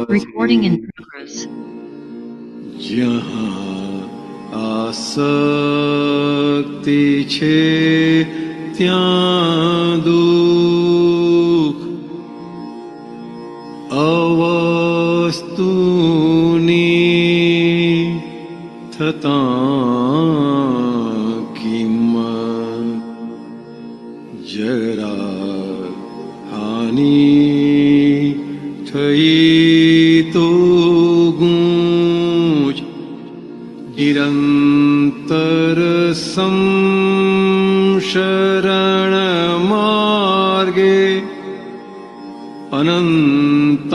Recording in progress. જ્યાં આસક્તિ છે ત્યાં દુઃખ, અવસ્તુની થતાં કિંમત, જરા હાની થઈ તો ગૂંચ, નિરંતર સંશરણ માર્ગે અનંતામોહ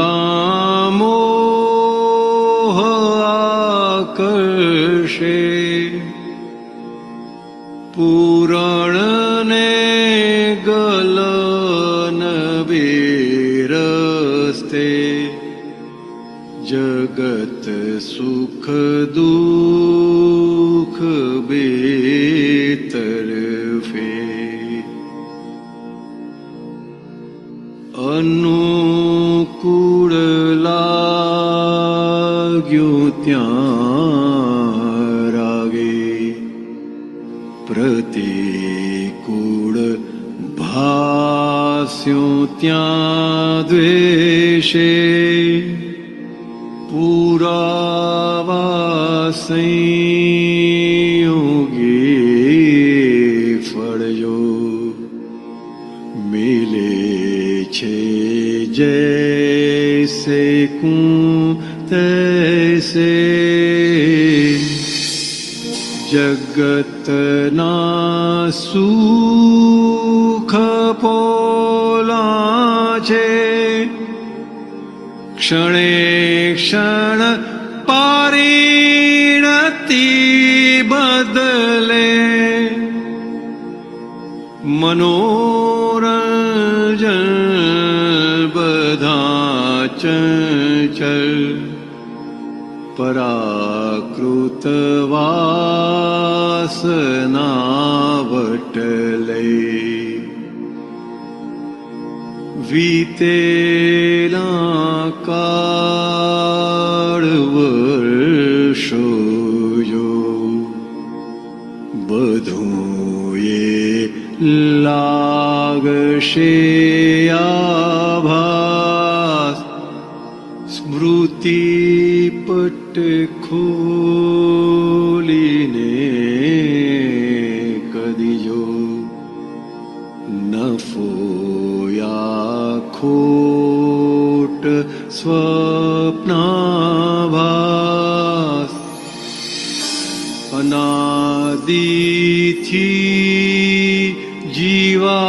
આકર્ષે, પૂરણને ગલન બેરસ્તે, જગત સુખ દુઃખ બે તરફે, અનુકૂળ લાગ્યું ત્યાં રાગે, પ્રતિકૂળ ભાસ્યું ત્યાં દ્વેષે, પુરાવા સંયોગે ફળજો મિલે છે, જૈસે કું તૈસે, જગતના સુખ પોલા છે, ક્ષણે ક્ષણ પરિણતિ બદલે, મનોરંજન બધા ચંચળ, પરાકૃત વાસના વટલે, વીતેલા કાળ વર્ષો જો, બધું એ લાગશે આભાસ, સ્મૃતિ પટ ખોલીને કદીજો, નફો યા ખોટ સ્વપ્નાભાસ, અનાદિથી જીવાત્માએ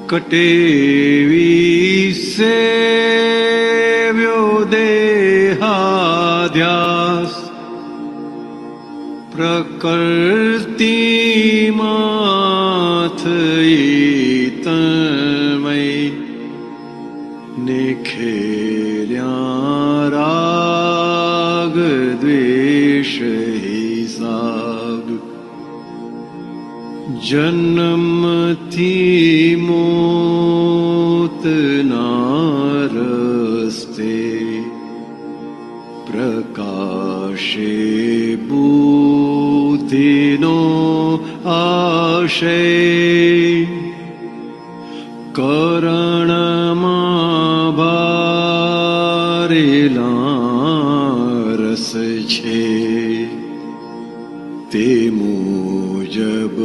કટેવી સેવ્યો દેહાધ્યાસ, પ્રકૃતિમાં થઈ તન્મય, ને ખેલ્યા રાગ દ્વેષ હિસાબ, જન્મથી મોતના રસ્તે, પ્રકાશે બુદ્ધિનો આશય, કરણમાં ભરેલા રસ છે, તે મુજબ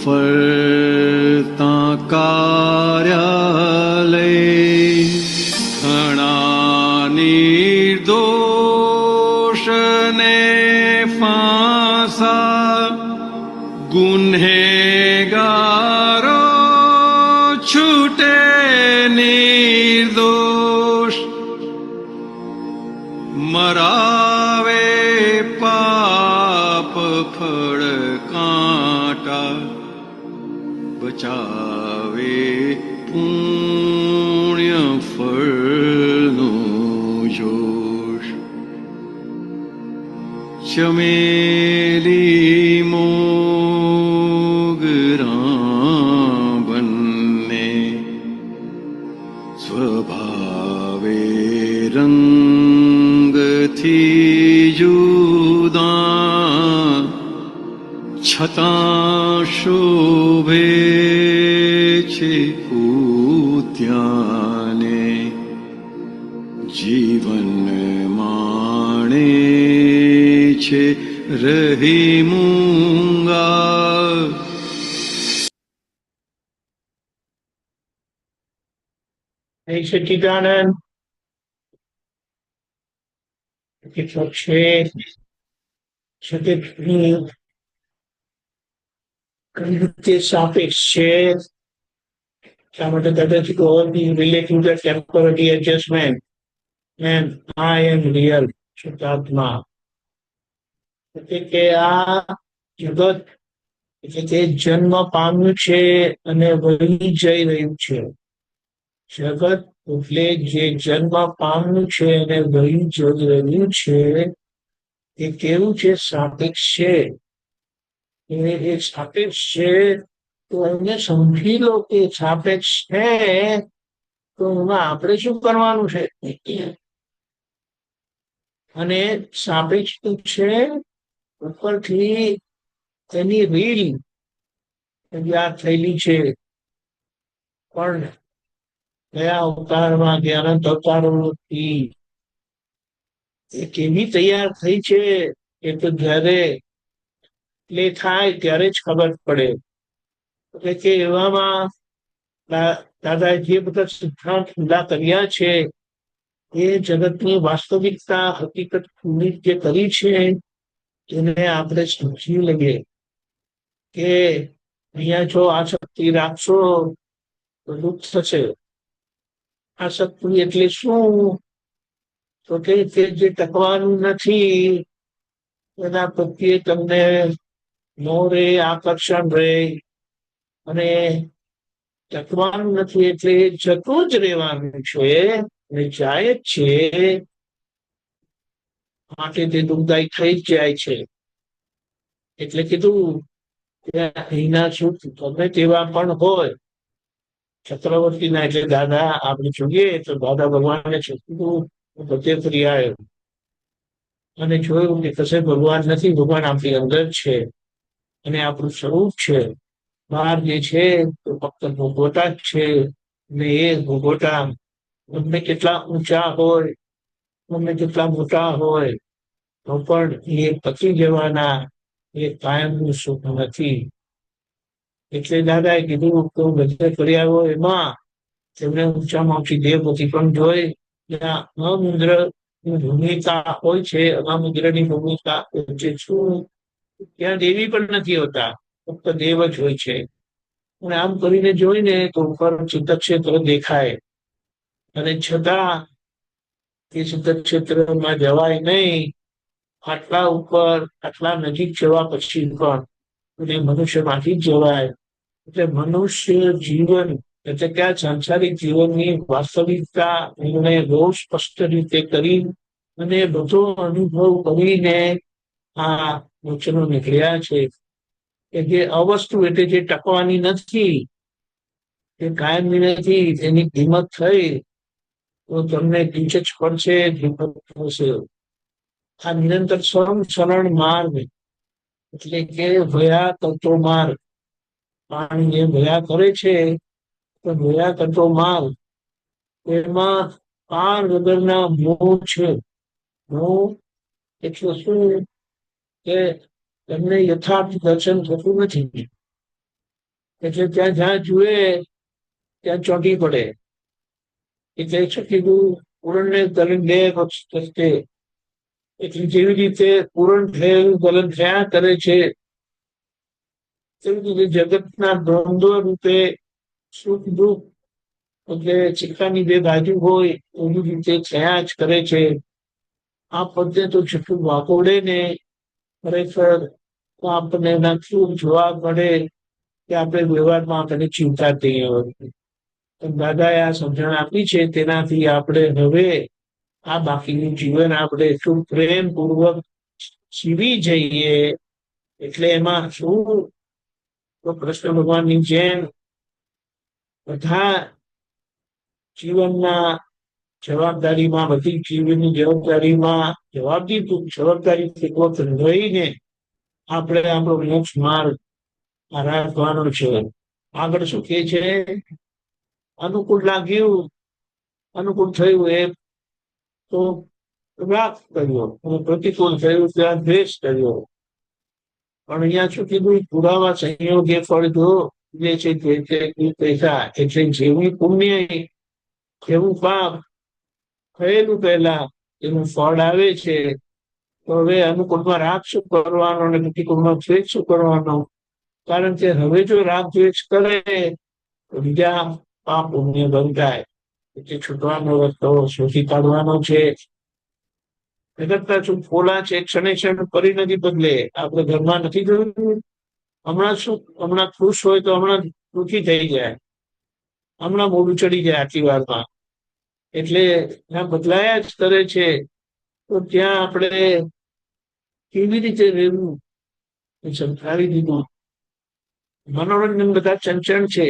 ફરતા કાર્યાલય, ઘણા નિર્દોષને ફાંસા, ગુનેગારો છૂટે નિર્દોષ, મરાવે પાપ ફળ કાંટા, બચાવે પુણ્ય ફળનો જોશ, ચમેલી મોગરા બંને સ્વભાવે રંગથી જુદા છતાં શોભે છે ઉદ્યાને જીવન માણે છે રહી મૂંગા. Hey, Satchidanand. કેટલો છે જગતની કઈ રીતે સાપેક્ષ છે શા માટે દાદાજી કહો relative the temporary adjustment and I am real શુદ્ધાત્મા. એટલે કે આ જગત એટલે કે જન્મ પામ્યું છે અને વહી જઈ રહ્યું છે. જગત એટલે જે જન્મ પામ્યું છે અને વહી જઈ રહ્યું છે એ કેવું છે? સાપેક્ષ છે. એ સાપેક્ષ છે તો એને સમજી લો કે સાપેક્ષ છે તો એમાં આપણે શું કરવાનું છે? અને સાપેક્ષ છે ઉપરથી એની રીલ તૈયાર થયેલી છે પણ કયા અવતારમાં કે અનંત અવતારોથી એ કેવી તૈયાર થઈ છે એ તો જ્યારે પ્લે થાય ત્યારે જ ખબર પડે. એટલે કે એવામાં દાદાએ જે બધા સિદ્ધાંત ખુલ્લા કર્યા છે એ જગતની વાસ્તવિકતા હકીકત ખુલ્લી જે કરી છે એને આપણે સમજી લઈએ કે અહીંયા જો આસક્તિ રાખશો તો દુઃખ થશે. આસક્તિ એટલે શું? તો કે જે ટકવાનું નથી એના પ્રત્યે તમને મોહ રે, આકર્ષણ રહે અને ટકવાનું નથી એટલે જતું જ રહેવાનું છે અને જાય જ છે માટે તે દુઃખદાયી થઈ જ જાય છે. એટલે કીધું કે અહીંના સુખ ગમે તેવા પણ હોય ચક્રવર્તીના એટલે દાદા આપણે જોઈએ તો દાદા ભગવાને કીધું બધે ફરી આવ્યો અને જોયું કે કશે ભગવાન નથી, ભગવાન આપણી અંદર છે અને આપણું સ્વરૂપ છે. બહાર જે છે તો ફક્ત ભોગવટા જ છે ને એ ભોગવટા ગમે કેટલા ઊંચા હોય ગમે કેટલા મોટા હોય તો પણ એ પચી જવાના, એ કાયમનું સુખ નથી. એટલે દાદાએ કીધું કે બધે ફરી આવ્યો એમાં તેમને ઊંચામાં ઊંચી દેવગતિ પણ જોઈ જ્યાં અમુદ્ર ભૂમિકા હોય છે. અમુદ્રની ભૂમિકા જે શું ત્યાં દેવી પણ નથી હોતા, ફક્ત દેવ જ હોય છે. અને આમ કરીને જોઈને તો ઉપર ચિત્ત ક્ષેત્ર દેખાય અને છતાં એ ચિત્ત ક્ષેત્રમાં જવાય નહીં. આટલા ઉપર આટલા નજીક જવા પછી પણ મનુષ્યમાંથી જ જવાય. એટલે મનુષ્ય જીવન એટલે કે આ સાંસારિક જીવનની વાસ્તવિકતા એને બહુ સ્પષ્ટ રીતે કરી અને બધો અનુભવ કરીને આ વચનો નીકળ્યા છે કે જે અવસ્તુ એટલે જે ટકવાની નથી, એ કાયમની નથી, એની કિંમત થઈ તો તમને નીચે જ પડશે, થશે. આ નિરંતર સરળ માર્ગ એટલે કે ભયા કરતો માર્ગ. પાણી જે ભયા કરે છે તો ભયા કરતો માર્ગ એમાં પાર વગરના મોહ છે. મોહ એટલે શું કે તમને યથાર્થ દર્શન થતું નથી. એટલે ત્યાં જ્યાં જુએ ત્યાં ચોંટી પડે. એટલે શું કીધું? પૂરણને ગલન બે વખતે એટલે જેવી રીતે પૂરણ થયેલું ગલન થયા કરે છે તેવી રીતે જગતના દ્વંદ્વ રૂપે સુખ દુઃખ એટલે સિક્કાની બે બાજુ હોય એવી રીતે થયા જ કરે છે. આ પદને તો જેટલું વાપોડે ને ખરેખર તો આપણને એના શું જોવા મળે કે આપણે વ્યવહારમાં આપણને ચિંતા થઈ હોય. દાદાએ આ સમજણ આપી છે તેનાથી આપણે હવે આ બાકીનું જીવન આપણે એટલું પ્રેમપૂર્વક જીવી જઈએ. એટલે એમાં શું તો કૃષ્ણ ભગવાનની જેમ બધા જીવનના જવાબદારીમાં, બધી જીવનની જવાબદારીમાં જવાબદારીપૂર્વક રહીને આપણે આપણો મોક્ષ માર્ગ રાખવાનો છે. આગળ શું કે છે? અનુકૂળ લાગ્યું, અનુકૂળ થયું એ તો રાગ કર્યો, અને પ્રતિકૂળ થયું ત્યાં દ્વેષ કર્યો. પણ અહીંયા શું કીધું? પુરાવા સંયોગે ફળ જો જે છે તે પૈસા, એટલે જેવું પુણ્ય જેવું પાપ થયેલું પહેલા એનું ફળ આવે છે. તો હવે અનુકૂળમાં રાગ શું કરવાનો અને પ્રતિકૂળમાં દ્વેષ શું કરવાનો? કારણ કે હવે જો રાગ દ્વેષ કરે તો બીજા પાપ પુણ્ય બંધાય. એટલે છૂટવાનો રસ્તો શોધી કાઢવાનો છે. કરતા શું ફોલા છે, ક્ષણે ક્ષણ પરિણતિ બદલે. આપણે ઘરમાં નથી જોયું? હમણાં ખુશ હોય તો હમણાં દુઃખી થઈ જાય, હમણાં મોઢું ચડી જાય આટલી વારમાં. એટલે ત્યાં બદલાયા જ કરે છે. તો ત્યાં આપણે કેવી રીતે રહેવું એ સમજાવી દીધું. મનોરંજન બધા ચંચળ છે.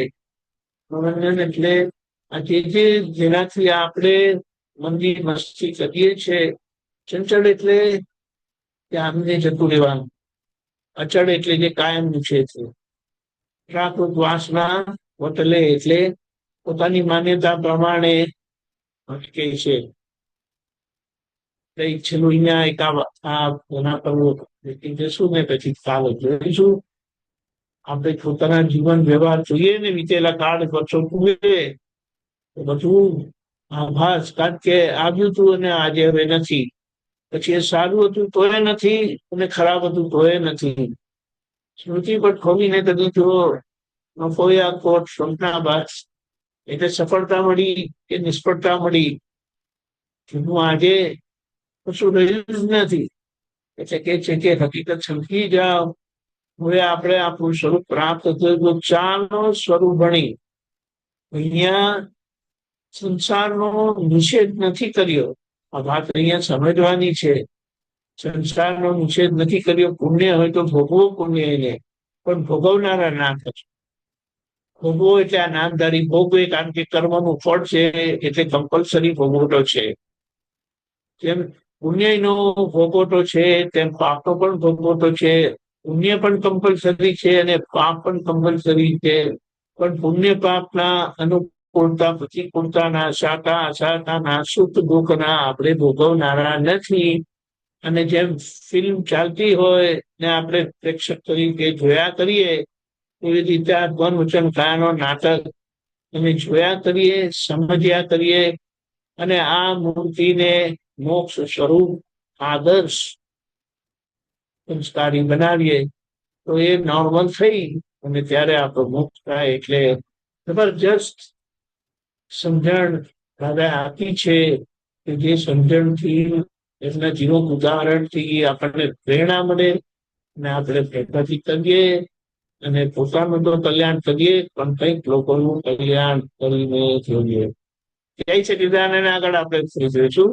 મનોરંજન એટલે આ જેનાથી આપણે મંદી મસ્તી કરીએ છીએ. ચંચળ એટલે કે આમને જતું રહેવાનું. અચળ એટલે જે કાયમનું છે. પ્રાકૃત વાસના વટલે એટલે પોતાની માન્યતા પ્રમાણે અટકે છે. છેલ્લું અહીંયા એના પર જશું ને પછી કાલે જોઈશું. આપણે પોતાના જીવન વ્યવહાર જોઈએ ને, વીતેલા કાળ વર્ષો પૂરે બધું આભાસ, કારણ કે આવ્યું હતું અને આજે હવે નથી. પછી એ સારું હતું તોય નથી, અને ખરાબ હતું તોય નથી. સ્મૃતિ પર ખોલીને કદી જો નફોયા કોટ સ્વપ્નાભાસ, એટલે સફળતા મળી કે નિષ્ફળતા મળી, જેનું આજે કશું રહ્યું જ નથી. એટલે કે છે કે હકીકત સમજી જાઓ. હવે આપણે આપણું સ્વરૂપ પ્રાપ્ત થયું, ચાનો સ્વરૂપ ભણી. અહીંયા સંસારનો નિષેધ નથી કર્યો. આ વાત અહીંયા સમજવાની છે. સંસારનો નિષેધ નથી કર્યો. પુણ્ય હોય તો ભોગવો પુણ્ય એને, પણ ભોગવનારા ના થશે. ભોગવો એટલે આ નામધારી ભોગવે, કારણ કે કર્મનું ફળ છે, એટલે કમ્પલસરી ભોગવટો છે. જેમ પુણ્યનો ભોગવટો છે તેમ પાપનો પણ ભોગવટો છે. પુણ્ય પણ કમ્પલસરી છે અને પાપ પણ કમ્પલસરી છે. પણ પુણ્ય પાપના અનુકૂળતા પ્રતિકૂળતાના, સાતા અસાતાના, સુખ દુઃખના આપણે ભોગવનારા નથી. અને જેમ ફિલ્મ ચાલતી હોય ને આપણે પ્રેક્ષક તરીકે જોયા કરીએ, એવી રીતે આ મન વચન કાયાનો નાટક અમે જોયા કરીએ, સમજ્યા કરીએ, અને આ મૂર્તિને મોક્ષ સ્વરૂપ આદર્શ સંસ્કારી બનાવીએ તો એ નોર્મલ થઈ અને ત્યારે આપણો મોક્ષ થાય. એટલે જબરજસ્ત સમજણ દાદા આપી છે કે જે સમજણથી, એમના જીવન ઉદાહરણથી આપણને પ્રેરણા મળે અને આપણે પ્રગતિ કરીએ અને પોતાનું તો કલ્યાણ કરીએ, પણ કંઈક લોકોનું કલ્યાણ કરીને જોઈએ. જય સચિદાનંદ. આગળ આપણે ફરી જોઈશું.